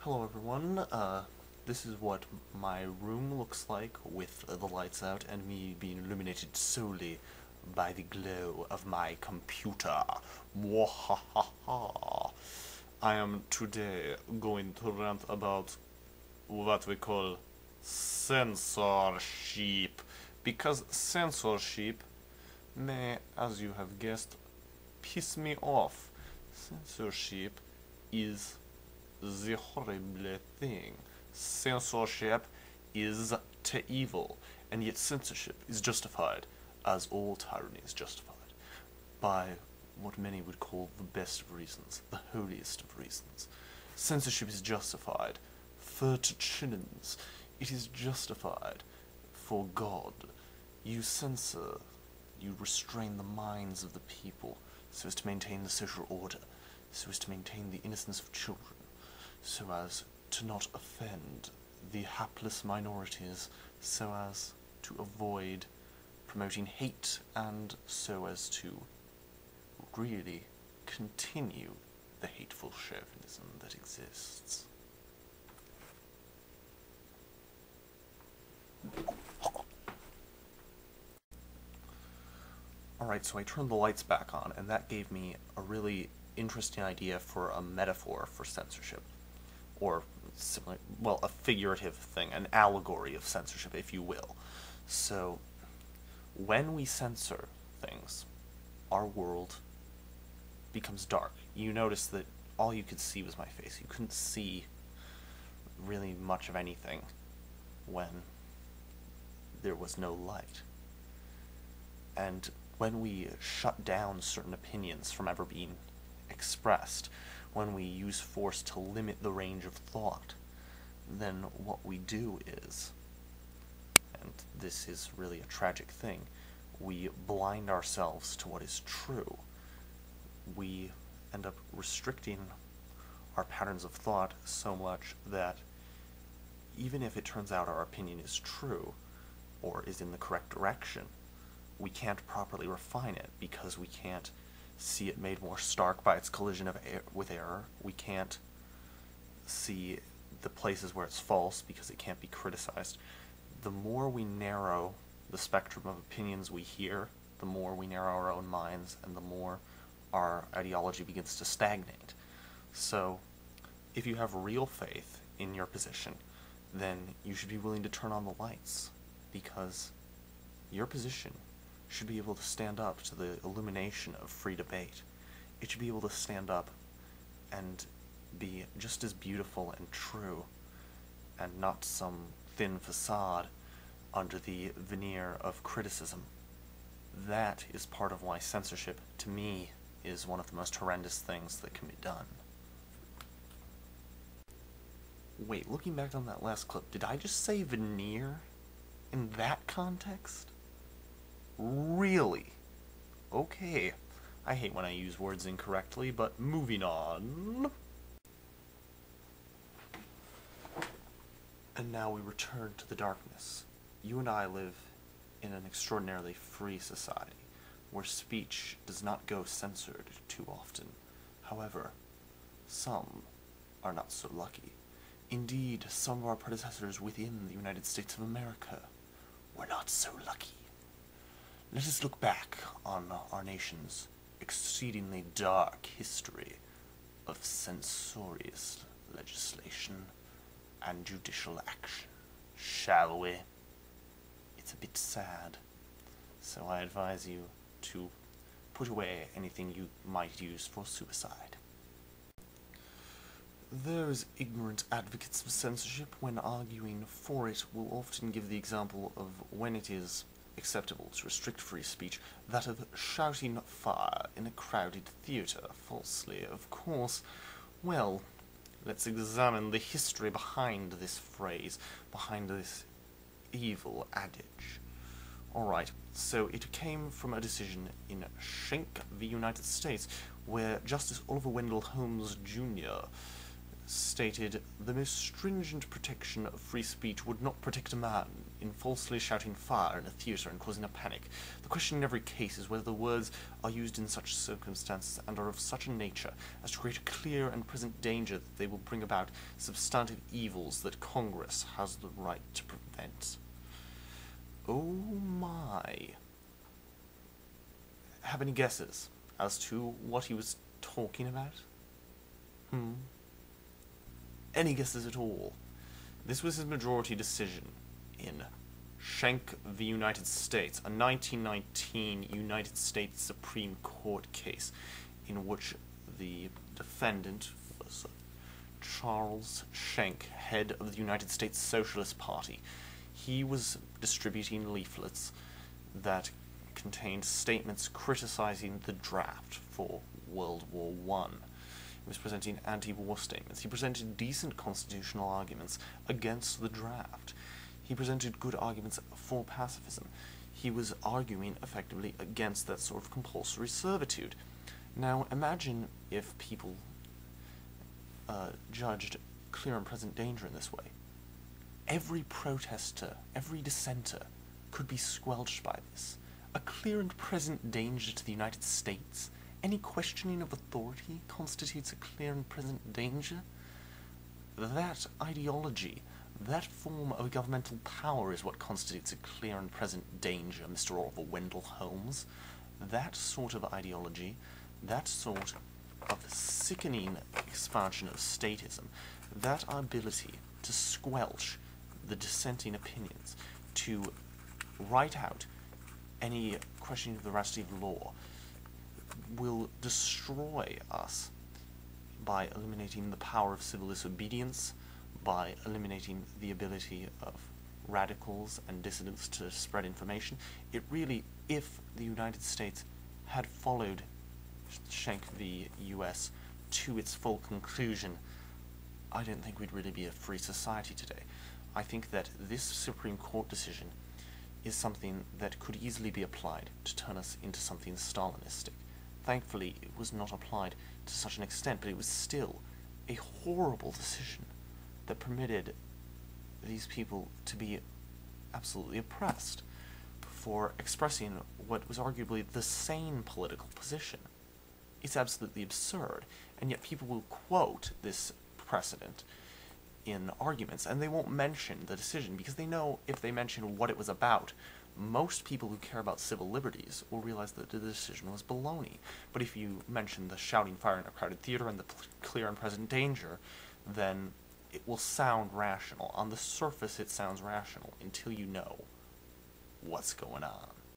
Hello everyone, this is what my room looks like with the lights out and me being illuminated solely by the glow of my computer. Mwahaha. I am today going to rant about what we call censorship, because censorship may, as you have guessed, piss me off. Censorship is the horrible thing. Censorship is to evil, and yet censorship is justified, as all tyranny is justified, by what many would call the best of reasons, the holiest of reasons. Censorship is justified for chillins. It is justified for God. You censor, you restrain the minds of the people so as to maintain the social order, so as to maintain the innocence of children, so as to not offend the hapless minorities, so as to avoid promoting hate, and so as to really continue the hateful chauvinism that exists. Alright, so I turned the lights back on, and that gave me a really interesting idea for a metaphor for censorship. Or, similar, well, a figurative thing, an allegory of censorship, if you will. So, when we censor things, our world becomes dark. You notice that all you could see was my face. You couldn't see really much of anything when there was no light. And when we shut down certain opinions from ever being expressed, when we use force to limit the range of thought, then what we do is, and this is really a tragic thing, we blind ourselves to what is true. We end up restricting our patterns of thought so much that even if it turns out our opinion is true, or is in the correct direction, we can't properly refine it because we can't see it made more stark by its collision with error. We can't see the places where it's false because it can't be criticized. The more we narrow the spectrum of opinions we hear, the more we narrow our own minds, and the more our ideology begins to stagnate. So, if you have real faith in your position, then you should be willing to turn on the lights, because your position should be able to stand up to the illumination of free debate. It should be able to stand up and be just as beautiful and true, and not some thin facade under the veneer of criticism. That is part of why censorship, to me, is one of the most horrendous things that can be done. Wait, looking back on that last clip, did I just say veneer in that context? Really? Okay. I hate when I use words incorrectly, but moving on. And now we return to the darkness. You and I live in an extraordinarily free society, where speech does not go censored too often. However, some are not so lucky. Indeed, some of our predecessors within the United States of America were not so lucky. Let us look back on our nation's exceedingly dark history of censorious legislation and judicial action, shall we? It's a bit sad, so I advise you to put away anything you might use for suicide. Those ignorant advocates of censorship, when arguing for it, will often give the example of when it is acceptable to restrict free speech, that of shouting fire in a crowded theatre, falsely, of course. Well, let's examine the history behind this phrase, behind this evil adage. Alright, so it came from a decision in Schenck v. United States, where Justice Oliver Wendell Holmes Jr. stated, "The most stringent protection of free speech would not protect a man in falsely shouting fire in a theatre and causing a panic. The question in every case is whether the words are used in such circumstances and are of such a nature as to create a clear and present danger that they will bring about substantive evils that Congress has the right to prevent." Oh my. Have any guesses as to what he was talking about? Any guesses at all? This was his majority decision in Schenck v. United States, a 1919 United States Supreme Court case in which the defendant was Charles Schenck, head of the United States Socialist Party. He was distributing leaflets that contained statements criticizing the draft for World War I. He was presenting anti-war statements. He presented decent constitutional arguments against the draft. He presented good arguments for pacifism. He was arguing effectively against that sort of compulsory servitude. Now, imagine if people judged clear and present danger in this way. Every protester, every dissenter could be squelched by this. A clear and present danger to the United States? Any questioning of authority constitutes a clear and present danger? That ideology, that form of governmental power is what constitutes a clear and present danger, Mr. Orville Wendell Holmes. That sort of ideology, that sort of sickening expansion of statism, that ability to squelch the dissenting opinions, to write out any questioning of the veracity of law, will destroy us by eliminating the power of civil disobedience, by eliminating the ability of radicals and dissidents to spread information. It really, if the United States had followed Schenck v. US to its full conclusion, I don't think we'd really be a free society today. I think that this Supreme Court decision is something that could easily be applied to turn us into something Stalinistic. Thankfully, it was not applied to such an extent, but it was still a horrible decision that permitted these people to be absolutely oppressed for expressing what was arguably the sane political position. It's absolutely absurd, and yet people will quote this precedent in arguments, and they won't mention the decision, because they know if they mention what it was about, most people who care about civil liberties will realize that the decision was baloney. But if you mention the shouting fire in a crowded theater and the clear and present danger, then it will sound rational. On the surface, it sounds rational until you know what's going on.